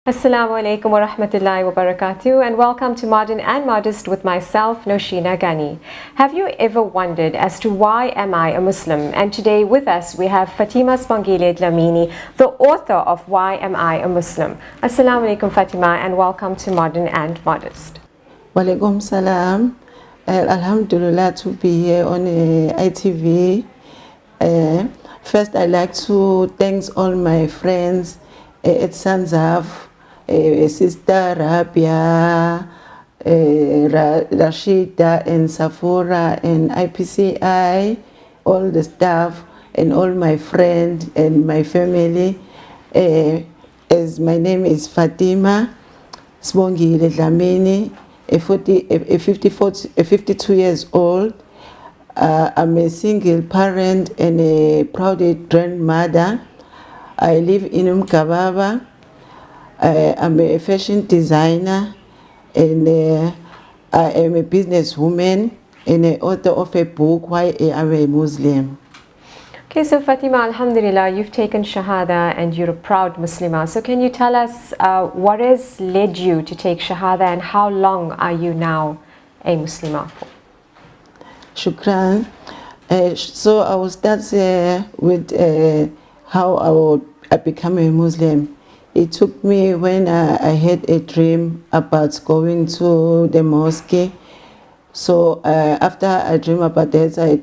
Assalamu alaikum wa rahmatullahi wa barakatuh, and welcome to Modern and Modest with myself, Noshina Ghani. Have you ever wondered as to why am I a Muslim? And today with us we have Fatima Spongile Dlamini, the author of Why Am I a Muslim? Assalamu alaikum Fatima, and welcome to Modern and Modest. Walaikum salam. Alhamdulillah to be here on ITV. First, I'd like to thank all my friends at Sanzaf, Sister Rabia, Rashida and Safura and IPCI, all the staff and all my friends and my family. As my name is Fatima Spongile Dlamini, 52 years old. I'm a single parent and a proud grandmother. I live in Mkababa. I'm a fashion designer and I am a businesswoman and an author of a book, Why Am I a Muslim? Okay, so Fatima, alhamdulillah, you've taken Shahada and you're a proud Muslimah. So can you tell us what has led you to take Shahada and how long are you now a Muslimah for? Shukran. So I will start with how I became a Muslim. It took me when I had a dream about going to the mosque. So after I dream about that, I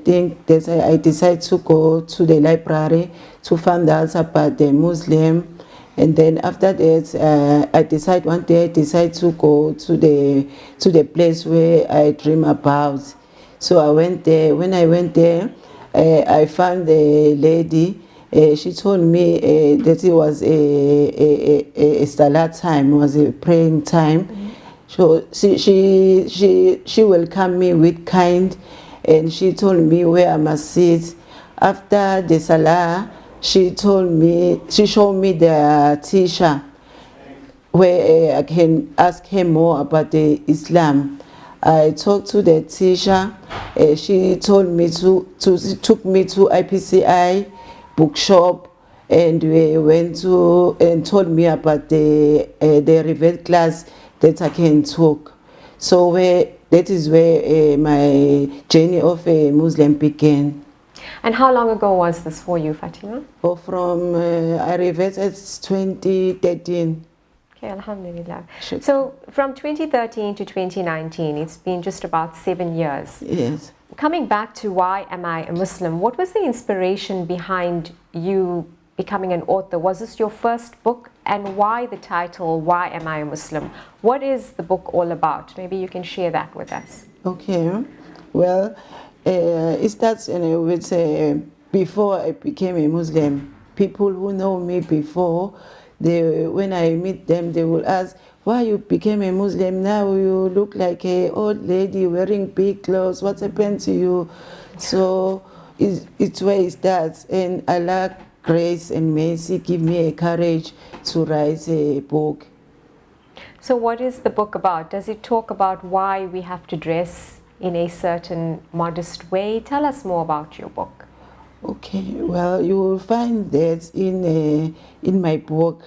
decided to go to the library to find out about the Muslim. And then after that, I decided one day to go to the place where I dream about. So I went there. When I went there, I found the lady. She told me that it was a salat time, was a praying time. Mm-hmm. So she welcomed me with kind, and she told me where I must sit. After the salah, she showed me the teacher where I can ask her more about the Islam. I talked to the teacher. She told me took me to IPCI bookshop, and we went to and told me about the revealed class that I can talk. So that is where my journey of a Muslim began. And how long ago was this for you, Fatima? Oh, from I reverted 2013. Okay, alhamdulillah. Sure. So from 2013 to 2019, it's been just about 7 years. Yes. Coming back to Why Am I a Muslim, what was the inspiration behind you becoming an author? Was this your first book? And why the title, Why Am I a Muslim? What is the book all about? Maybe you can share that with us. Okay. Well, it starts with before I became a Muslim. People who know me before, when I meet them, they will ask, why you became a Muslim? Now you look like an old lady wearing big clothes. What's happened to you? So it's where it starts. And Allah, grace and mercy give me a courage to write a book. So what is the book about? Does it talk about why we have to dress in a certain modest way? Tell us more about your book. Okay, well, you will find that in my book.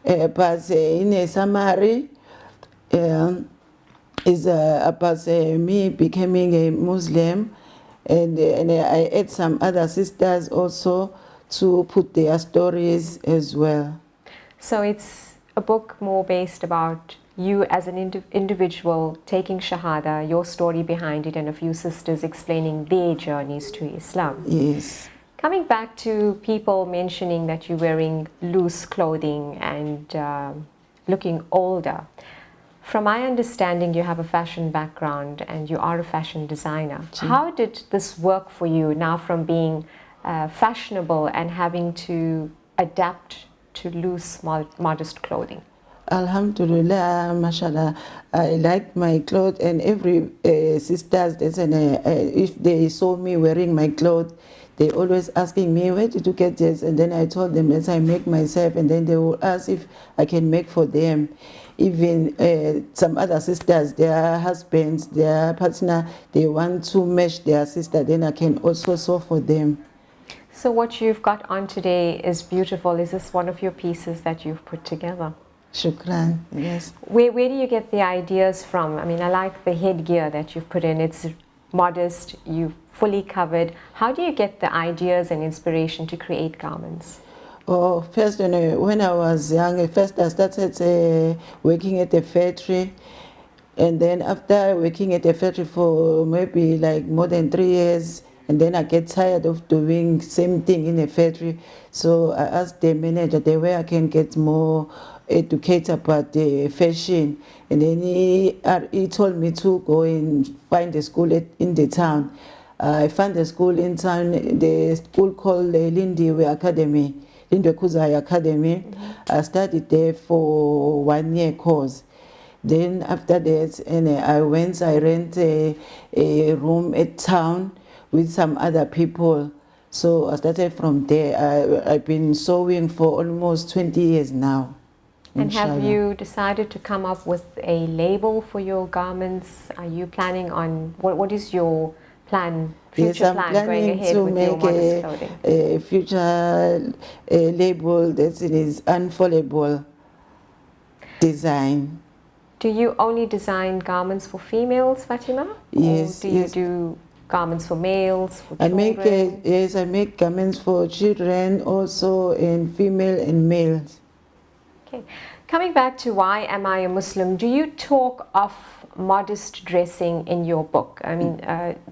But in a summary, is about me becoming a Muslim, and I add some other sisters also to put their stories as well. So it's a book more based about you as an individual taking Shahada, your story behind it, and a few sisters explaining their journeys to Islam. Yes. Coming back to people mentioning that you're wearing loose clothing and looking older, from my understanding, you have a fashion background and you are a fashion designer. How did this work for you now from being fashionable and having to adapt to loose, modest clothing? Alhamdulillah, mashallah. I like my clothes, and every sisters, if they saw me wearing my clothes, they always asking me, where did you get this? And then I told them, yes, I make myself. And then they will ask if I can make for them. Even some other sisters, their husbands, their partner, they want to match their sister, then I can also sew for them. So what you've got on today is beautiful. Is this one of your pieces that you've put together? Shukran, yes. Where do you get the ideas from? I mean, I like the headgear that you've put in. It's modest, you've fully covered. How do you get the ideas and inspiration to create garments? Oh, first, when I was young, first I started working at the factory. And then after working at the factory for maybe like more than 3 years, and then I get tired of doing same thing in the factory. So I asked the manager where I can get more educated about the fashion. And then he told me to go and find a school in the town. I found a school in town, the school called Lindiwe Academy, Lindiwe Kuzai Academy. I studied there for 1 year course. Then after that, and I rent a room at town with some other people. So I started from there. I've been sewing for almost 20 years now. And Inshallah. have you decided to come up with a label for your garments? Are you planning on, what is your plan, future Yes, I'm plan going planning ahead to with your make modest clothing? a future label that is unfoldable design. Do you only design garments for females, Fatima? Yes, Or do you yes. do garments for males, for I children? make I make garments for children also, and female and males. Okay. Coming back to Why Am I a Muslim, do you talk of modest dressing in your book? I mean,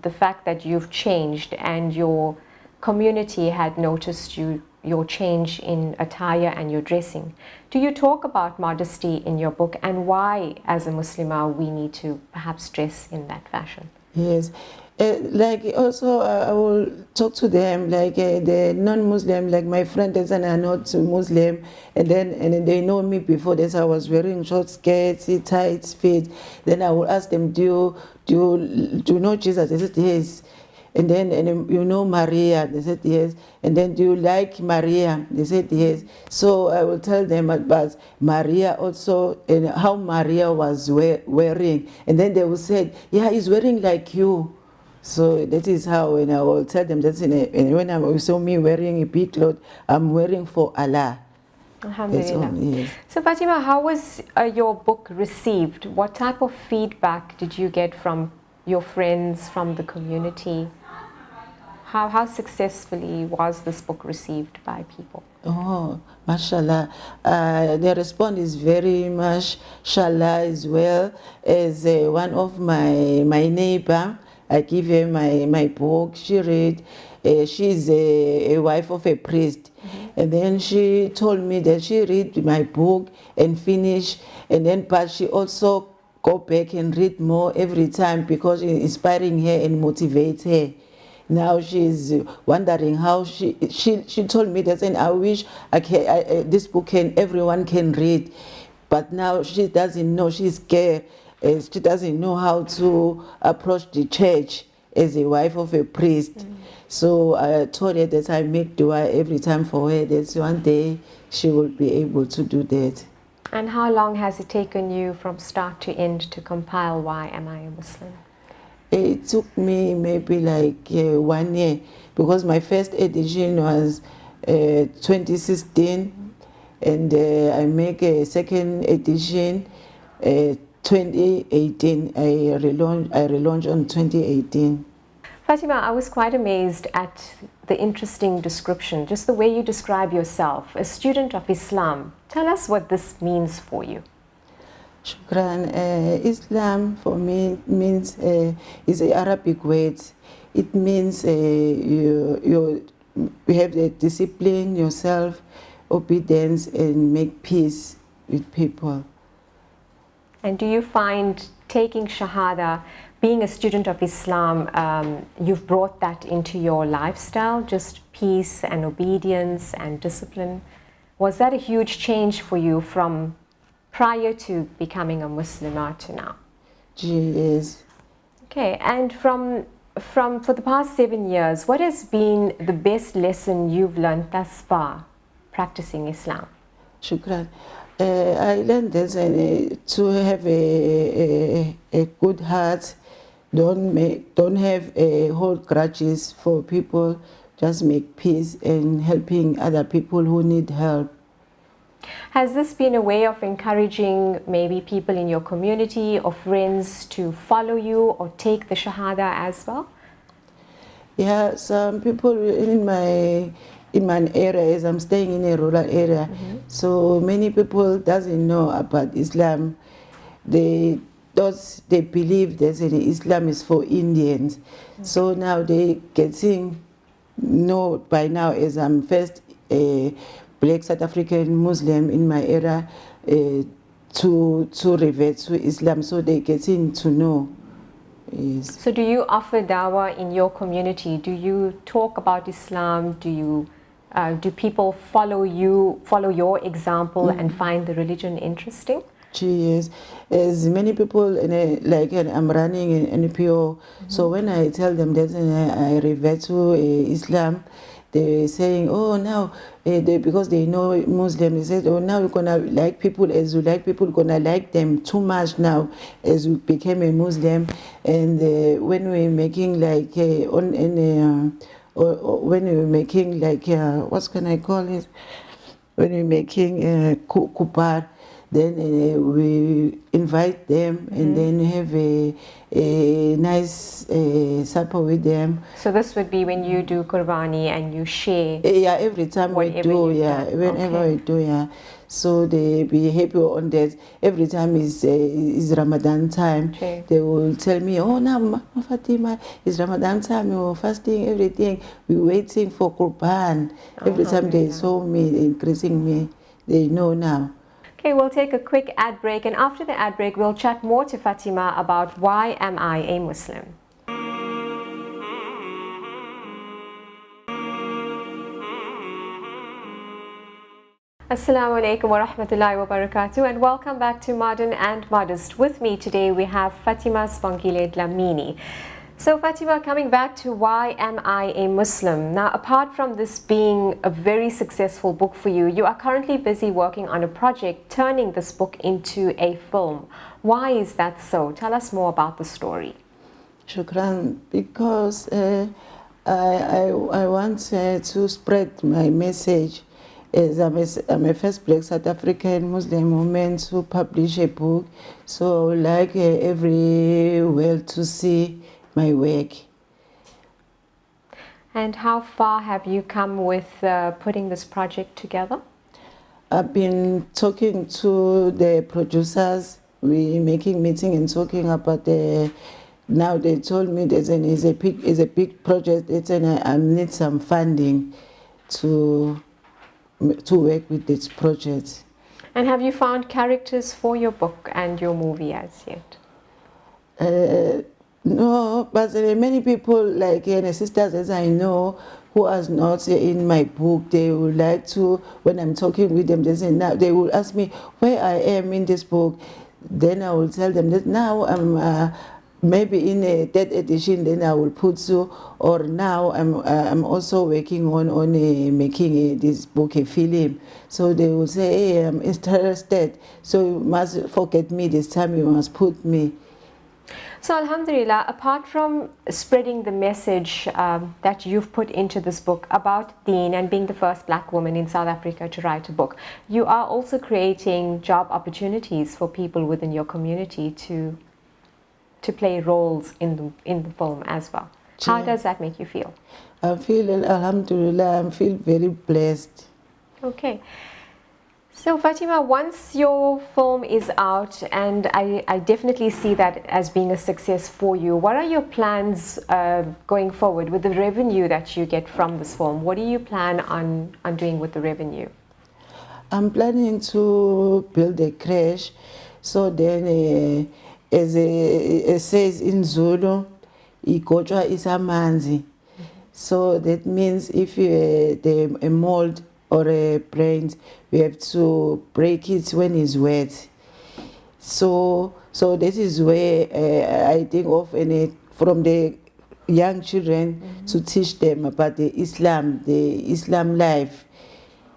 the fact that you've changed and your community had noticed your change in attire and your dressing. Do you talk about modesty in your book, and why, as a Muslimah, we need to perhaps dress in that fashion? Yes. Like also I will talk to them, like the non-Muslim, like my friend that are not Muslim, and then they know me before this. I was wearing short skirts, tight fit. Then I will ask them, do you know Jesus? They said yes. And then you know Maria? They said yes. And then do you like Maria? They said yes. So I will tell them about Maria also, and how Maria was wearing. And then they will say, yeah, he's wearing like you. So that is how, and I will tell them that when I saw me wearing a big cloth, I'm wearing for Allah. Alhamdulillah. Yes. So Fatima, how was your book received? What type of feedback did you get from your friends, from the community? How successfully was this book received by people? Oh, mashallah. The response is very much, mashallah, as well as one of my neighbor. I give her my book. She read. She's a wife of a priest. And then she told me that she read my book and finish. And then, but she also go back and read more every time because it's inspiring her and motivates her. Now she's wondering how she told me that, and I wish this book everyone can read, but now she doesn't know. She's scared. She doesn't know how to approach the church as a wife of a priest. So I told her that I make dua every time for her. That one day she will be able to do that. And how long has it taken you from start to end to compile Why Am I a Muslim? It took me maybe like 1 year, because my first edition was 2016, and I make a second edition 2018. I relaunch on 2018. Fatima, I was quite amazed at the interesting description, just the way you describe yourself, a student of Islam. Tell us what this means for you. Shukran. Islam for me means is an Arabic word. It means you have the discipline yourself, obedience, and make peace with people. And do you find taking Shahada, being a student of Islam, you've brought that into your lifestyle, just peace and obedience and discipline? Was that a huge change for you from prior to becoming a Muslim to now? Yes. Okay, and from for the past 7 years, what has been the best lesson you've learned thus far practicing Islam? Shukran. I learned this to have a good heart. Don't have hold grudges for people. Just make peace and helping other people who need help. Has this been a way of encouraging maybe people in your community or friends to follow you or take the Shahada as well? Yeah, some people in my area, as I'm staying in a rural area, so many people doesn't know about Islam. They believe that Islam is for Indians. So now they getting know by now, as I'm first a black South African Muslim in my area, to revert to Islam. So they getting to know. Yes. So do you offer dawah in your community? Do you talk about Islam? Do people follow your example and find the religion interesting? Yes, as many people I'm running an NPO. So when I tell them that I revert to Islam, they're saying, oh, now because they know Muslim, they said, oh, now you're gonna like people as you like people, gonna like them too much now as you became a Muslim. And when we're making like when we're making like what can I call it? When we're making kupar, then we invite them and then have a nice supper with them. So this would be when you do Qurbani and you share. Yeah, every time we do, yeah, whenever we do, yeah. So they be happy on that. Every time is Ramadan time, they will tell me, oh, now Fatima, it's Ramadan time, we're fasting, everything. We're waiting for Qurban. Every time they saw me, increasing me, they know now. Okay, we'll take a quick ad break, and after the ad break, we'll chat more to Fatima about why am I a Muslim. Assalamu alaikum wa rahmatullahi wa barakatuh, and welcome back to Modern and Modest. With me today we have Fatima Spongile Dlamini. So Fatima, coming back to why am I a Muslim? Now, apart from this being a very successful book for you, you are currently busy working on a project turning this book into a film. Why is that so? Tell us more about the story. Shukran, because I want to spread my message. As I'm a first black South African Muslim woman to publish a book, so I would like every world to see my work. And how far have you come with putting this project together? I've been talking to the producers. We're making meeting and talking about now they told me that it's a big project. I need some funding to work with this project. And have you found characters for your book and your movie as yet? No, but there are many people like sisters as I know who are not in my book. They would like to, when I'm talking with them, they will ask me where I am in this book. Then I will tell them that now I'm maybe in a third edition. Then I will put so, or now I'm also working on making this book a film. So they will say, hey, I'm interested. So you must forget me this time. You must put me. So Alhamdulillah, apart from spreading the message that you've put into this book about Deen and being the first black woman in South Africa to write a book, you are also creating job opportunities for people within your community to play roles in the film as well. How does that make you feel? I feel, Alhamdulillah, I feel very blessed. Okay. So Fatima, once your film is out, and I definitely see that as being a success for you, what are your plans going forward with the revenue that you get from this film? What do you plan on doing with the revenue? I'm planning to build a crèche, so then as it says in Zulu, igotshwa isamanzi. So that means if a mold or a brain, we have to break it when it's wet. So this is where I think of from the young children to teach them about the Islam life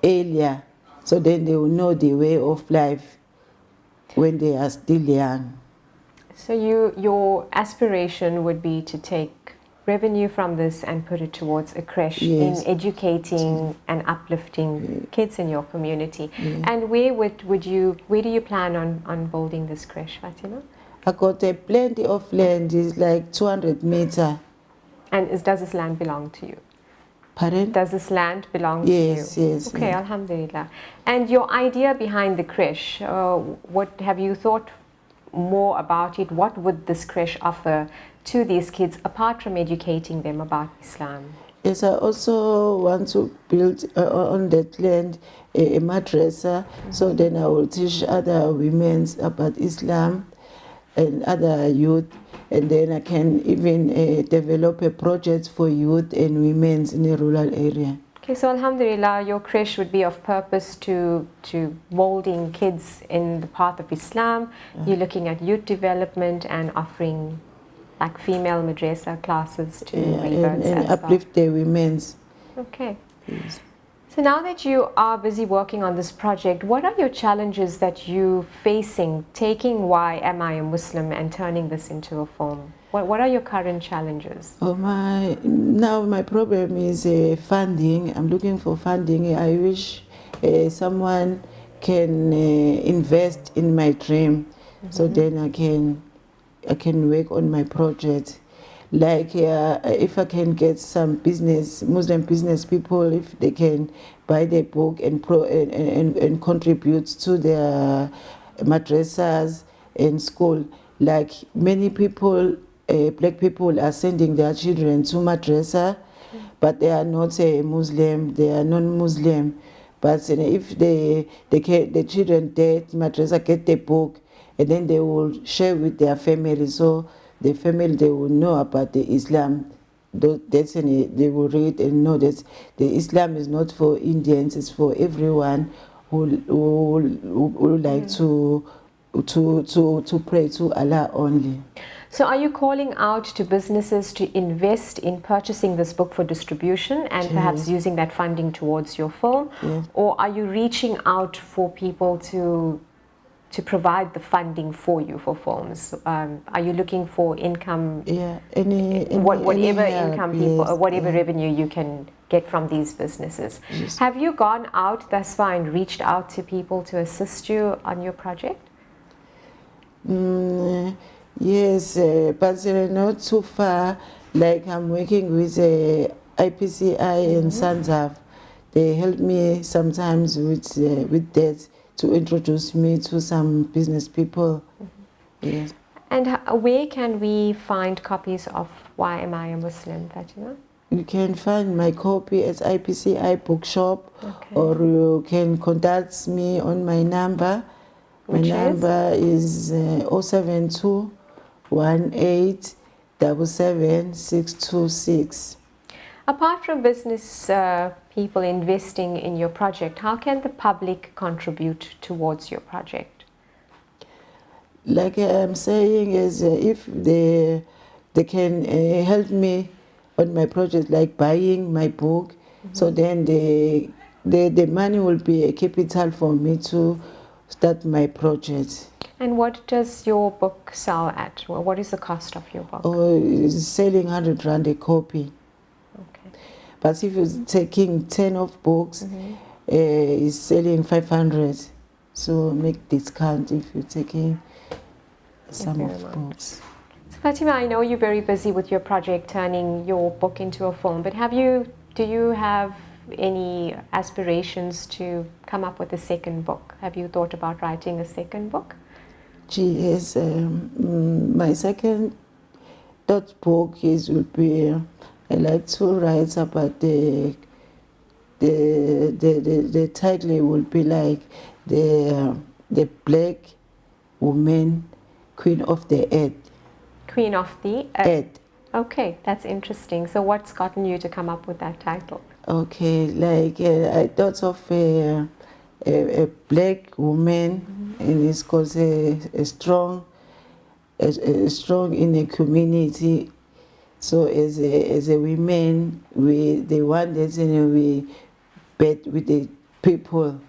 earlier, so then they will know the way of life when they are still young. So your aspiration would be to take revenue from this and put it towards a creche in educating and uplifting kids in your community. And where do you plan on building this creche, Fatima? I got a plenty of land. It's like 200 meters. And does this land belong to you? Pardon? Does this land belong to you? Yes. Okay, Alhamdulillah. And your idea behind the creche, what have you thought more about it? What would this creche offer to these kids apart from educating them about Islam? Yes, I also want to build on that land a madrasa, so then I will teach other women about Islam and other youth, and then I can even develop a project for youth and women in a rural area. Okay, so Alhamdulillah, your creche would be of purpose to molding kids in the path of Islam. You're looking at youth development and offering like female madrasa classes to reverts and as uplift the women's. Okay. Yes. So now that you are busy working on this project, what are your challenges that you're facing taking Why Am I a Muslim and turning this into a film? What are your current challenges? Now my problem is funding. I'm looking for funding. I wish someone can invest in my dream, so then I can work on my project. Like if I can get some Muslim business people, if they can buy the book and contribute to their madrasas and school. Like many people, black people are sending their children to madrasa, but they are not Muslim, they are non-Muslim. But if the children there madrasa get the book, and then they will share with their family, so the family, they will know about the Islam. They will read and know that the Islam is not for Indians, it's for everyone who like to pray to Allah only. So are you calling out to businesses to invest in purchasing this book for distribution and perhaps using that funding towards your film? Yes. Or are you reaching out for people to provide the funding for you for films? Are you looking for income? Yeah, whatever income people, or whatever yeah. revenue you can get from these businesses. Yes. Have you gone out thus far and reached out to people to assist you on your project? Yes, but not too far. Like I'm working with IPCI and SANZAF. They help me sometimes with that, to introduce me to some business people. Yes. And where can we find copies of Why Am I a Muslim, Fatima? You can find my copy at IPCI bookshop, Okay. or you can contact me on my number. Which My number is 072 18 77 626. Apart from business people investing in your project, how can the public contribute towards your project? Like I'm saying, is if they can help me on my project, like buying my book, so then the money will be a capital for me to start my project. And what does your book sell at? Well, what is the cost of your book? Oh, it's selling 100 rand a copy. Okay. But if you're taking 10 of books, it's selling 500. So make discount if you're taking some of books. So Fatima, I know you're very busy with your project, turning your book into a film, but do you have any aspirations to come up with a second book? Have you thought about writing a second book? Yes, my second third book will be, I like to write about the title will be like the black woman, queen of the earth. Queen of the Earth. Okay, that's interesting. So what's gotten you to come up with that title? Okay, like I thought of a black woman, and it's called a strong in a community. So as a women, they want that, we bet with the people.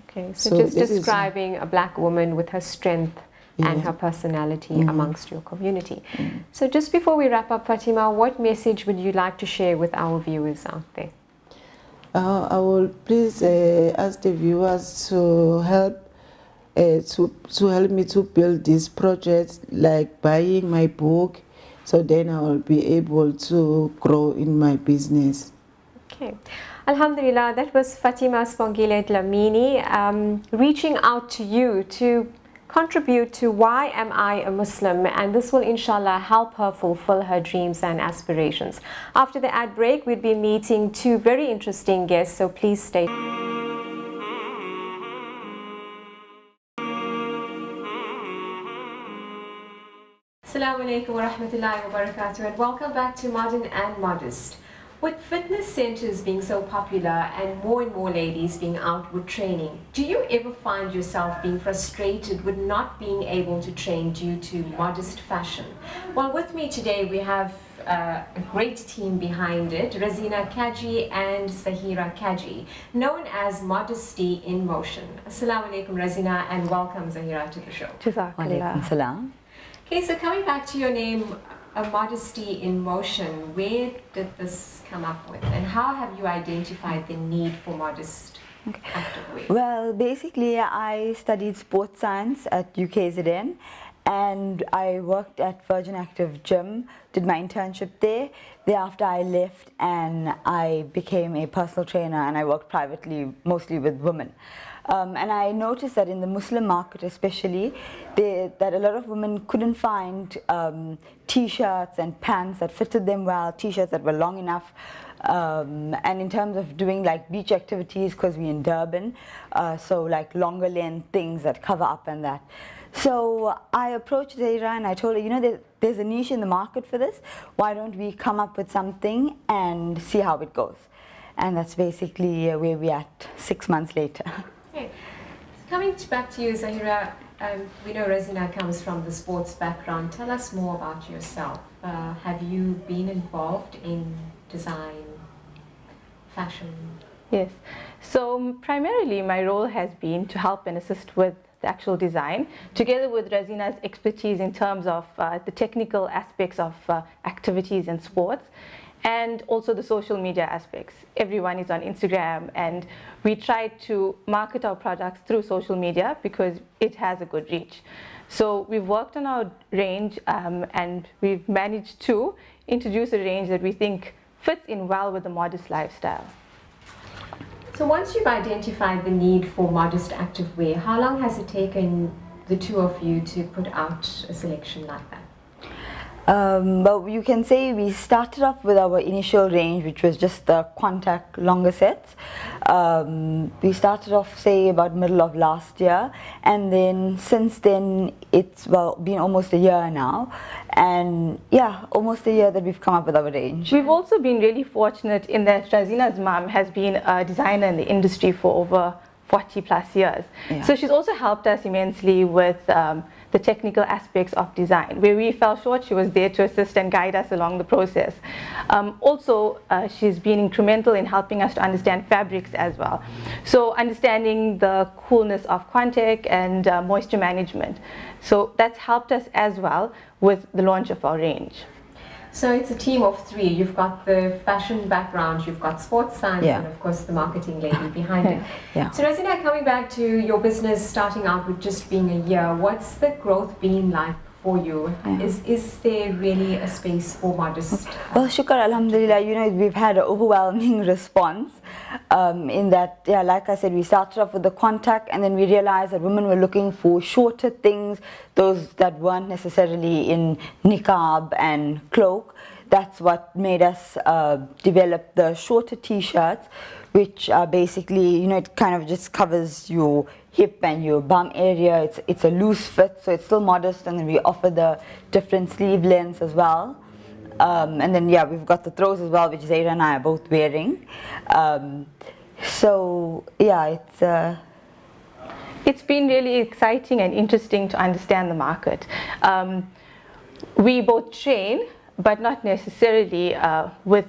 Okay, so, So just this is- describing a black woman with her strength and Yeah. her personality amongst your community. So just before we wrap up, Fatima, what message would you like to share with our viewers out there? I will please ask the viewers to help to help me to build this project, like buying my book, so then I will be able to grow in my business. Okay. Alhamdulillah, that was Fatima Spongile Dlamini reaching out to you to contribute to Why Am I a Muslim, and this will inshallah help her fulfill her dreams and aspirations. After the ad break, we'll be meeting two very interesting guests, so please stay. Assalamu alaikum wa rahmatullahi wa barakatuh, and welcome back to Modern and Modest. With fitness centers being so popular and more ladies being out with training, do you ever find yourself being frustrated with not being able to train due to modest fashion? Well, with me today we have a great team behind it, Razina Kaji and Zahira Kaji, known as Modesty in Motion. Assalamu alaikum Razina, and welcome Zahira to the show. Walaikum salam. Okay, so coming back to your name, A Modesty in Motion, where did this come up with, and how have you identified the need for modest activewear? Well, basically, I studied sports science at UKZN, and I worked at Virgin Active Gym, did my internship there. Thereafter, I left and I became a personal trainer, and I worked privately, mostly with women. And I noticed that in the Muslim market especially, that a lot of women couldn't find t-shirts and pants that fitted them well, t-shirts that were long enough. And in terms of doing like beach activities, because we're in Durban, so like longer length things that cover up and that. So I approached Zaira and I told her, you know, there's a niche in the market for this. Why don't we come up with something and see how it goes? And that's basically where we're at 6 months later. Okay. Coming back to you, Zahira, we know Razina comes from the sports background. Tell us more about yourself. Have you been involved in design, fashion? Yes. So primarily my role has been to help and assist with the actual design, together with Razina's expertise in terms of the technical aspects of activities and sports, and also the social media aspects. Everyone is on Instagram, and we try to market our products through social media because it has a good reach. So we've worked on our range and we've managed to introduce a range that we think fits in well with the modest lifestyle. So once you've identified the need for modest activewear, how long has it taken the two of you to put out a selection like that? But you can say we started off with our initial range, which was just the contact longer sets. We started off, say, about middle of last year, and then since then it's been almost a year now, and yeah, almost a year that we've come up with our range. We've also been really fortunate in that Razina's mom has been a designer in the industry for over 40 plus years. Yeah. So she's also helped us immensely with the technical aspects of design. Where we fell short, she was there to assist and guide us along the process. Also, she's been incremental in helping us to understand fabrics as well. So understanding the coolness of contact and moisture management. So that's helped us as well with the launch of our range. So it's a team of three. You've got the fashion background, you've got sports science, Yeah. and of course the marketing lady behind it. Yeah. So Razina, coming back to your business, starting out with just being a year, what's the growth been like for you? Is there really a space for modest? Well, shukar, alhamdulillah, you know, we've had an overwhelming response in that, yeah, like I said, we started off with the contact, and then we realized that women were looking for shorter things, those that weren't necessarily in niqab and cloak. That's what made us develop the shorter t-shirts, which are basically, you know, it kind of just covers your hip and your bum area. It's a loose fit, so it's still modest, and then we offer the different sleeve lengths as well. And then, yeah, we've got the throws as well, which Zaira and I are both wearing. So, yeah, It's been really exciting and interesting to understand the market. We both train but not necessarily with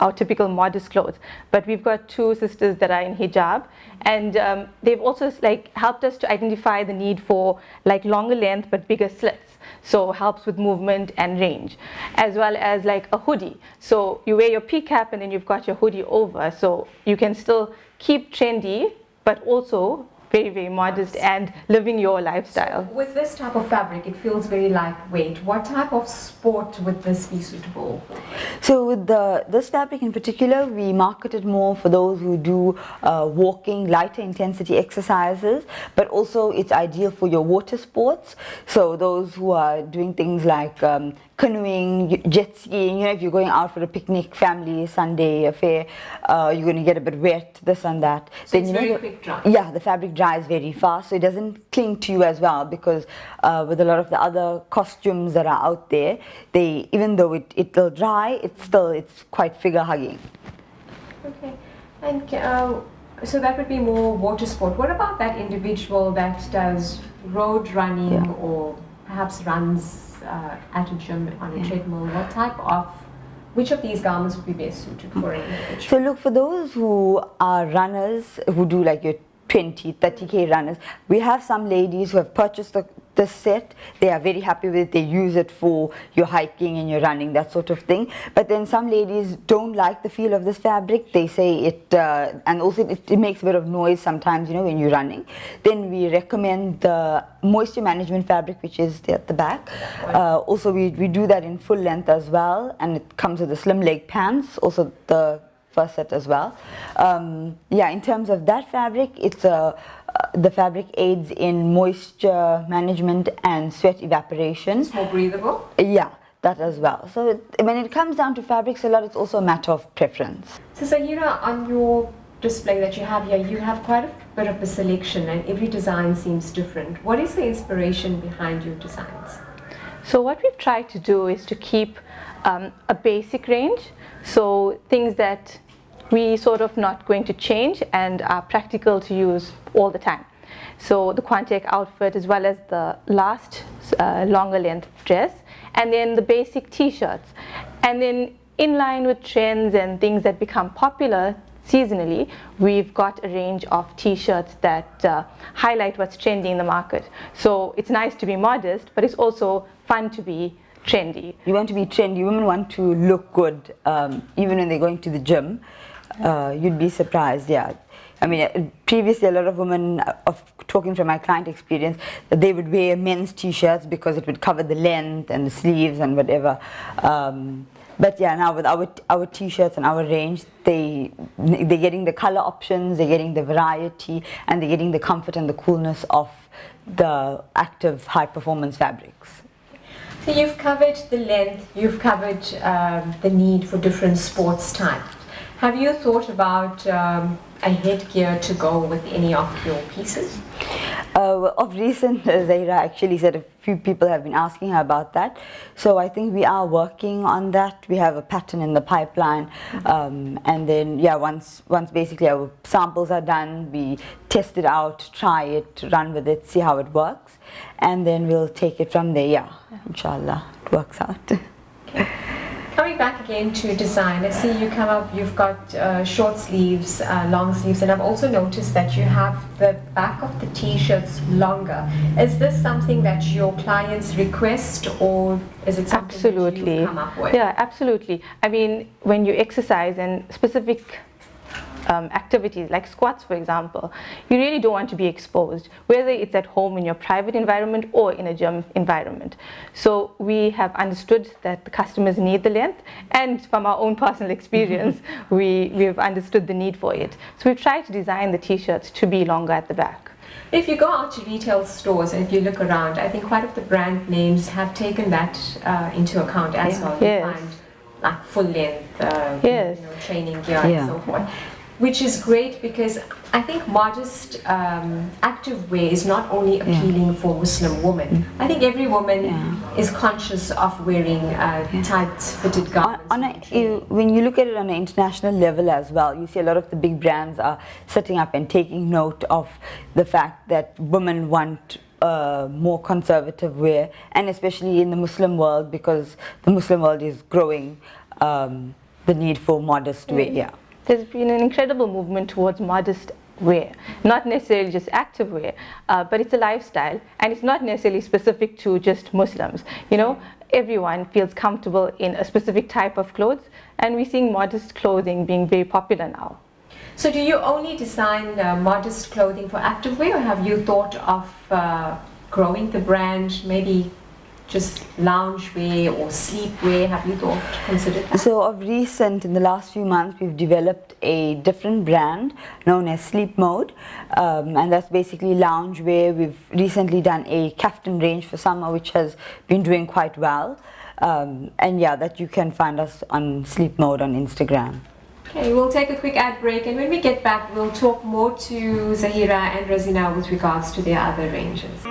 our typical modest clothes. But we've got two sisters that are in hijab, and they've also like helped us to identify the need for like longer length but bigger slits. So helps with movement and range, as well as like a hoodie. So you wear your P-cap and then you've got your hoodie over, so you can still keep trendy, but also very, very modest and living your lifestyle. So with this type of fabric, it feels very lightweight. What type of sport would this be suitable for? So with this fabric in particular, we market it more for those who do walking, lighter intensity exercises, but also it's ideal for your water sports. So those who are doing things like canoeing, jet skiing, you know, if you're going out for a picnic, family, Sunday affair, you're going to get a bit wet, this and that. So then it's you know, very quick dry. Yeah, the fabric dries very fast, so it doesn't cling to you as well, because with a lot of the other costumes that are out there, they, even though it'll dry, it's quite figure hugging. Okay, and so that would be more water sport. What about that individual that does road running or perhaps runs at a gym on a treadmill? What type of, which of these garments would be best suited for an individual? So look, for those who are runners, who do like your 20, 30K runners, we have some ladies who have purchased this set. They are very happy with it. They use it for your hiking and your running, that sort of thing. But then some ladies don't like the feel of this fabric. They say it, and also it makes a bit of noise sometimes, you know, when you're running. Then we recommend the moisture management fabric, which is there at the back. Also, we do that in full length as well, and it comes with the slim leg pants, also the first set as well. Yeah, in terms of that fabric, it's the fabric aids in moisture management and sweat evaporation. It's more breathable? Yeah, that as well. So when it comes down to fabrics a lot, it's also a matter of preference. So Zahira, on your display that you have here, you have quite a bit of a selection and every design seems different. What is the inspiration behind your designs? So what we've tried to do is to keep a basic range, so things that we sort of not going to change and are practical to use all the time. So the Quantec outfit, as well as the last longer length dress, and then the basic t-shirts. And then in line with trends and things that become popular seasonally, we've got a range of t-shirts that highlight what's trendy in the market. So it's nice to be modest, but it's also fun to be trendy. You want to be trendy, women want to look good, even when they're going to the gym. You'd be surprised, yeah. I mean, previously a lot of women, talking from my client experience, that they would wear men's t-shirts because it would cover the length and the sleeves and whatever. But yeah, now with our t-shirts and our range, they're getting the color options, they're getting the variety, and they're getting the comfort and the coolness of the active high performance fabrics. So you've covered the length, you've covered the need for different sports types. Have you thought about a headgear to go with any of your pieces? Of recent, Zahira actually said a few people have been asking her about that. So I think we are working on that. We have a pattern in the pipeline. And then, yeah, once basically our samples are done, we test it out, try it, run with it, see how it works. And then we'll take it from there, yeah. Inshallah, it works out. Okay. Coming back again to design, I see you come up, you've got short sleeves, long sleeves, and I've also noticed that you have the back of the t-shirts longer. Is this something that your clients request, or is it something that you come up with? Yeah, absolutely. I mean, when you exercise and specific activities like squats, for example, you really don't want to be exposed, whether it's at home in your private environment or in a gym environment. So we have understood that the customers need the length, and from our own personal experience, we've understood the need for it. So we've tried to design the t-shirts to be longer at the back. If you go out to retail stores and if you look around, I think quite of the brand names have taken that into account as well. Yes. You find like full length, Yes. you know, training gear and so forth. Which is great, because I think modest active wear is not only appealing for Muslim women. I think every woman is conscious of wearing tight fitted garments. When you look at it on an international level as well, you see a lot of the big brands are setting up and taking note of the fact that women want more conservative wear, and especially in the Muslim world, because the Muslim world is growing the need for modest wear. Yeah. There's been an incredible movement towards modest wear, not necessarily just active wear, but it's a lifestyle, and it's not necessarily specific to just Muslims. You know, everyone feels comfortable in a specific type of clothes, and we're seeing modest clothing being very popular now. So do you only design modest clothing for activewear, or have you thought of growing the brand, maybe just loungewear or sleepwear? Have you considered that? So of recent, in the last few months, we've developed a different brand known as Sleep Mode, and that's basically loungewear. We've recently done a kaftan range for summer, which has been doing quite well. And yeah, that you can find us on Sleep Mode on Instagram. Okay, we'll take a quick ad break, and when we get back, we'll talk more to Zahira and Razina with regards to their other ranges.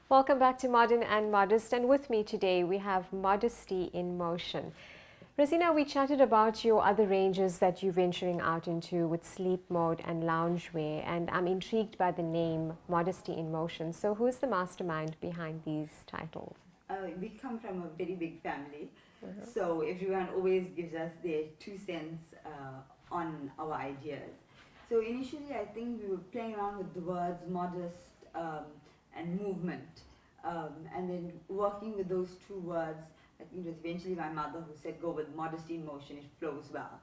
Welcome back to Modern and Modest, and with me today we have Modesty in Motion. Razina, we chatted about your other ranges that you're venturing out into with Sleep Mode and loungewear, and I'm intrigued by the name Modesty in Motion. So who's the mastermind behind these titles? We come from a very big family, so everyone always gives us their 2 cents on our ideas. So initially I think we were playing around with the words modest and movement, and then working with those 2 words. I think it was eventually my mother who said, go with modesty in motion, it flows well.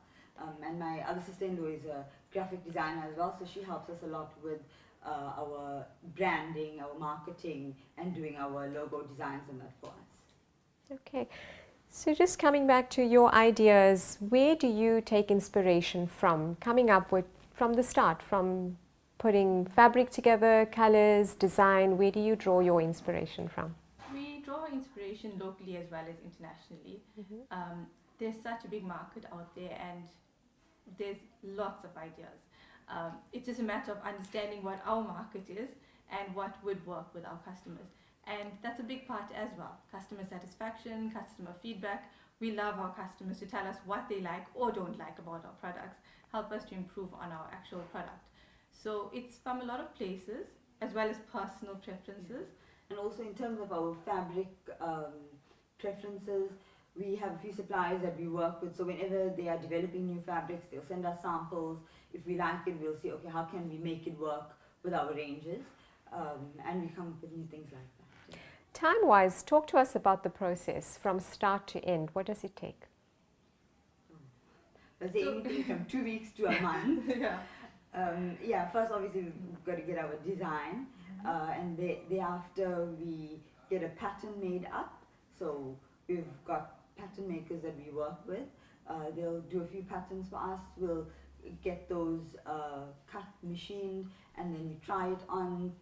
And my other sister-in-law is a graphic designer as well, so she helps us a lot with our branding, our marketing, and doing our logo designs and that for us. Okay, so just coming back to your ideas, where do you take inspiration from, coming up with, from the start, from putting fabric together, colors, design, where do you draw your inspiration from? We draw inspiration locally as well as internationally. There's such a big market out there, and there's lots of ideas. It's just a matter of understanding what our market is and what would work with our customers. And that's a big part as well. Customer satisfaction, customer feedback. We love our customers to tell us what they like or don't like about our products, help us to improve on our actual product. So it's from a lot of places, as well as personal preferences. And also in terms of our fabric preferences, we have a few suppliers that we work with, so whenever they are developing new fabrics, they'll send us samples. If we like it, we'll see, okay, how can we make it work with our ranges? And we come up with new things like that. Yeah. Time-wise, talk to us about the process from start to end. What does it take? Let's say anything from 2 weeks to a month. Yeah, first obviously we've got to get our design, and thereafter we get a pattern made up. So we've got pattern makers that we work with. They'll do a few patterns for us. We'll get those cut, machined, and then we try it on,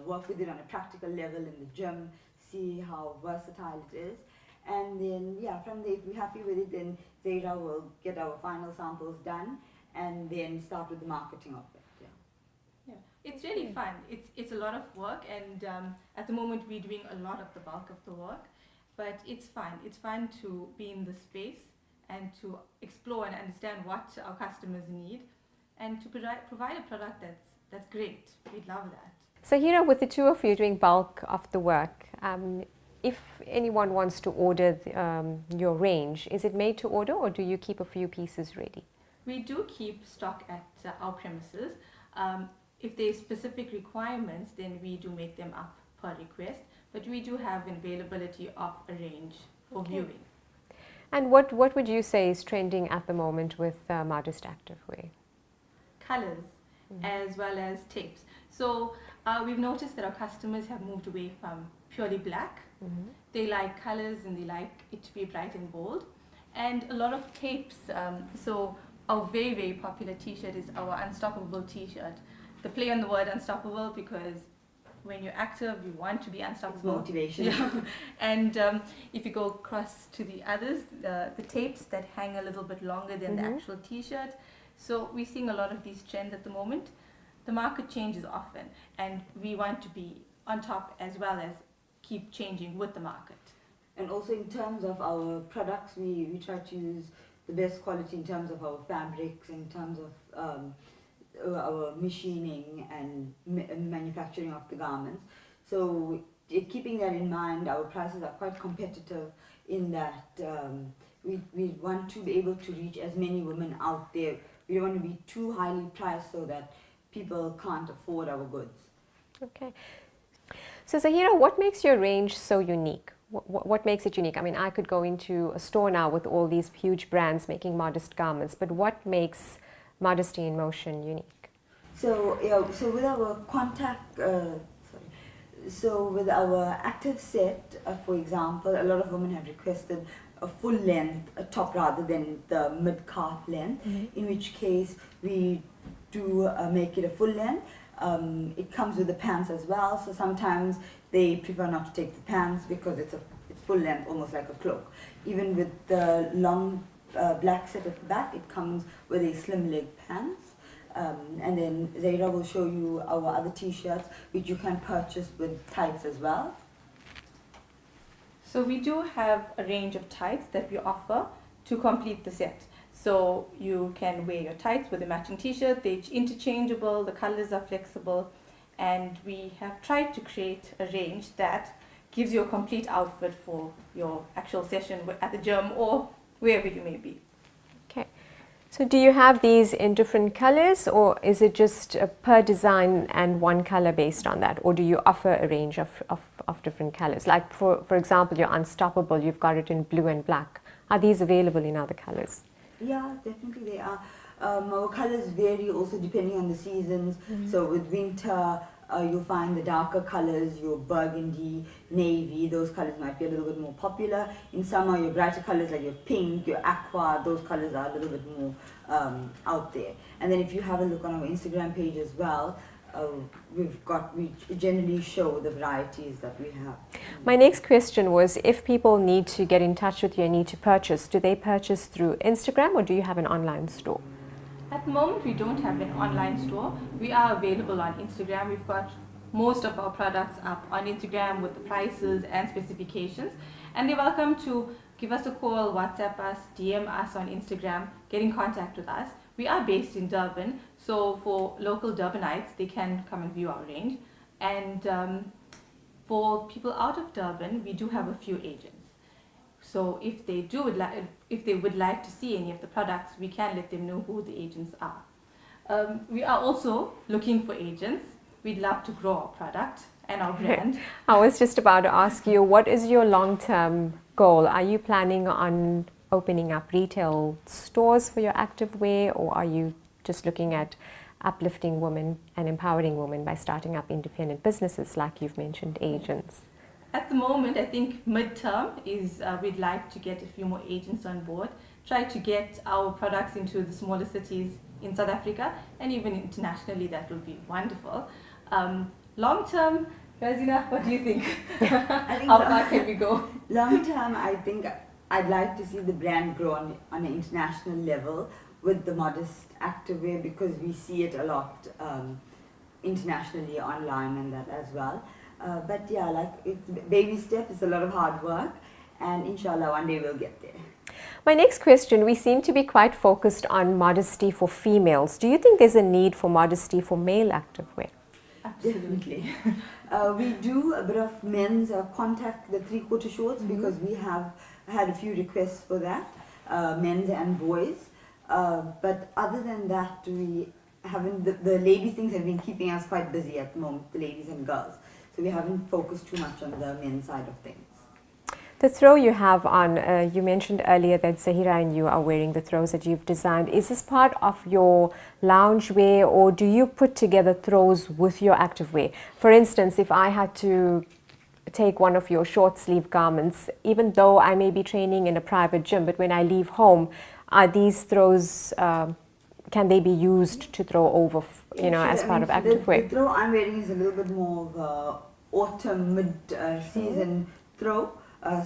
work with it on a practical level in the gym, see how versatile it is. And then, yeah, from there, if we're happy with it, then Zahira will get our final samples done and then start with the marketing of it. Yeah, it's really fun. It's a lot of work, and at the moment we're doing a lot of the bulk of the work, but it's fun. It's fun to be in the space and to explore and understand what our customers need, and to provide a product that's great. We'd love that. Zahira, with the two of you doing bulk of the work, if anyone wants to order your range, is it made to order, or do you keep a few pieces ready? We do keep stock at our premises. If there's specific requirements, then we do make them up per request, but we do have an availability of a range for viewing. And what would you say is trending at the moment with Modest Activewear? Colors, as well as tapes. So we've noticed that our customers have moved away from purely black. They like colors and they like it to be bright and bold. And a lot of tapes. So our very, very popular t-shirt is our Unstoppable t-shirt. The play on the word unstoppable, because when you're active, you want to be unstoppable. It's motivation. Yeah. And if you go across to the others, the tapes that hang a little bit longer than the actual t-shirt. So we're seeing a lot of these trends at the moment. The market changes often, and we want to be on top as well as keep changing with the market. And also in terms of our products, we try to use the best quality in terms of our fabrics, in terms of our machining and manufacturing of the garments. So keeping that in mind, our prices are quite competitive in that we want to be able to reach as many women out there. We don't want to be too highly priced so that people can't afford our goods. Okay. So Zahira, what makes your range so unique? What makes it unique? I mean, I could go into a store now with all these huge brands making modest garments, but what makes Modesty in Motion unique? So so with our so with our active set, for example, a lot of women have requested a full length, a top rather than the mid-calf length, in which case we do make it a full length. It comes with the pants as well, so sometimes they prefer not to take the pants because it's full length, almost like a cloak. Even with the long black set at the back, it comes with a slim leg pants. And then Zahira will show you our other t-shirts, which you can purchase with tights as well. So we do have a range of tights that we offer to complete the set. So you can wear your tights with a matching t-shirt, they're interchangeable, the colors are flexible, and we have tried to create a range that gives you a complete outfit for your actual session at the gym or wherever you may be. Okay. So do you have these in different colors, or is it just per design and one color based on that? Or do you offer a range of different colors? Like for example, your Unstoppable, you've got it in blue and black. Are these available in other colors? Yeah, definitely they are. Our colors vary also depending on the seasons. So with winter, you'll find the darker colors, your burgundy, navy, those colors might be a little bit more popular. In summer, your brighter colors like your pink, your aqua, those colors are a little bit more out there. And then if you have a look on our Instagram page as well, we generally show the varieties that we have. My next question was, if people need to get in touch with you and need to purchase, do they purchase through Instagram or do you have an online store? At the moment, we don't have an online store. We are available on Instagram. We've got most of our products up on Instagram with the prices and specifications. And they're welcome to give us a call, WhatsApp us, DM us on Instagram, get in contact with us. We are based in Durban, so for local Durbanites, they can come and view our range. And for people out of Durban, we do have a few agents. So if they would like to see any of the products, we can let them know who the agents are. We are also looking for agents. We'd love to grow our product and our brand. I was just about to ask you, what is your long-term goal? Are you planning on opening up retail stores for your activewear, or are you just looking at uplifting women and empowering women by starting up independent businesses like you've mentioned, agents? At the moment, I think midterm is we'd like to get a few more agents on board, try to get our products into the smaller cities in South Africa and even internationally. That would be wonderful. Long term, Razina, what do you think? I think how far can we go? Long term, I think I'd like to see the brand grow on an international level with the Modest activewear, because we see it a lot internationally online and that as well. But yeah, like it's baby steps, it's a lot of hard work, and inshallah one day we'll get there. My next question, we seem to be quite focused on modesty for females. Do you think there's a need for modesty for male activewear? Absolutely. We do a bit of men's contact, the 3/4 shorts, because we have had a few requests for that, men's and boys. But other than that, we haven't, the ladies things have been keeping us quite busy at the moment, the ladies and girls. So we haven't focused too much on the men's side of things. The throw you have on, you mentioned earlier that Zahira and you are wearing the throws that you've designed. Is this part of your loungewear, or do you put together throws with your activewear? For instance, if I had to take one of your short sleeve garments, even though I may be training in a private gym, but when I leave home, are these throws, can they be used to throw over, as part of activewear? The throw I'm wearing is a little bit more of a autumn mid-season throw.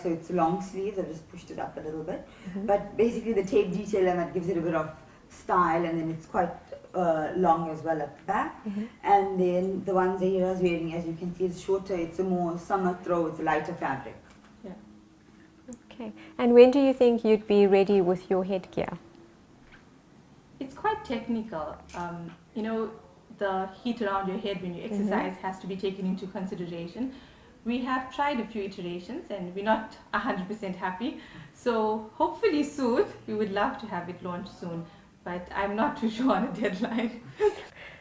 So it's long sleeves, I've just pushed it up a little bit. But basically the tape detail and that gives it a bit of style, and then it's quite long as well at the back. And then the one Zahira's wearing, as you can see, is shorter, it's a more summer throw, it's a lighter fabric. Yeah. Okay. And when do you think you'd be ready with your headgear? It's quite technical. You know, the heat around your head when you exercise has to be taken into consideration. We have tried a few iterations and we're not 100% happy. So hopefully soon, we would love to have it launched soon, but I'm not too sure on a deadline.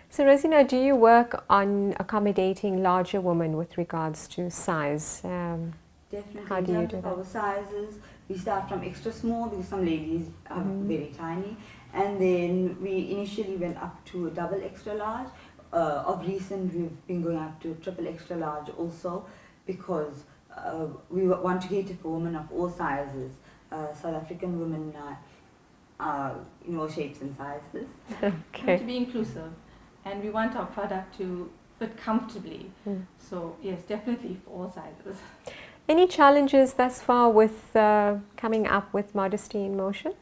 So Rosina, do you work on accommodating larger women with regards to size? Definitely. How do you in do terms that? of our sizes, we start from extra small because some ladies are very tiny, and then we initially went up to a double extra large. Of recent, we've been going up to triple extra large also, because we want to cater for women of all sizes. South African women are in all shapes and sizes. Okay. To be inclusive, and we want our product to fit comfortably. So yes, definitely for all sizes. Any challenges thus far with coming up with Modesty in Motion?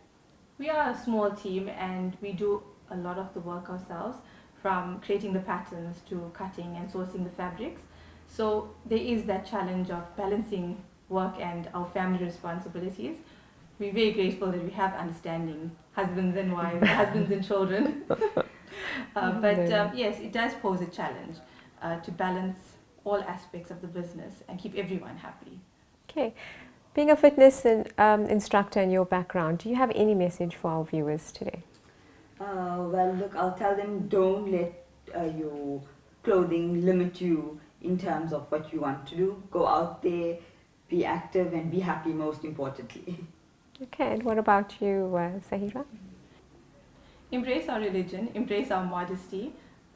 We are a small team and we do a lot of the work ourselves, from creating the patterns to cutting and sourcing the fabrics. So there is that challenge of balancing work and our family responsibilities. We're very grateful that we have understanding husbands and wives, husbands and children. Yes, it does pose a challenge to balance all aspects of the business and keep everyone happy. Okay. Being a fitness instructor in your background, do you have any message for our viewers today? Well, look, I'll tell them, don't let your clothing limit you in terms of what you want to do. Go out there, be active and be happy, most importantly. Okay, and what about you, Zahira? Embrace our religion, embrace our modesty,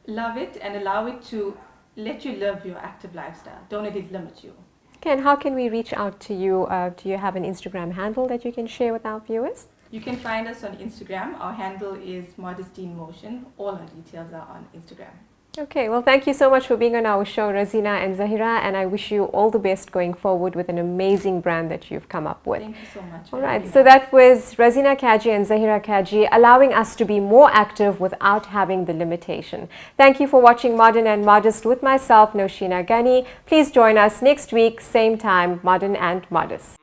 love it and allow it to let you live your active lifestyle. Don't let it limit you. Okay, and how can we reach out to you? Do you have an Instagram handle that you can share with our viewers? You can find us on Instagram. Our handle is Modesty in Motion. All our details are on Instagram. Okay, well, thank you so much for being on our show, Rosina and Zahira, and I wish you all the best going forward with an amazing brand that you've come up with. Thank you so much. All right, so that was Rosina Kaji and Zahira Kaji, allowing us to be more active without having the limitation. Thank you for watching Modern and Modest with myself, Noshina Ghani. Please join us next week, same time, Modern and Modest.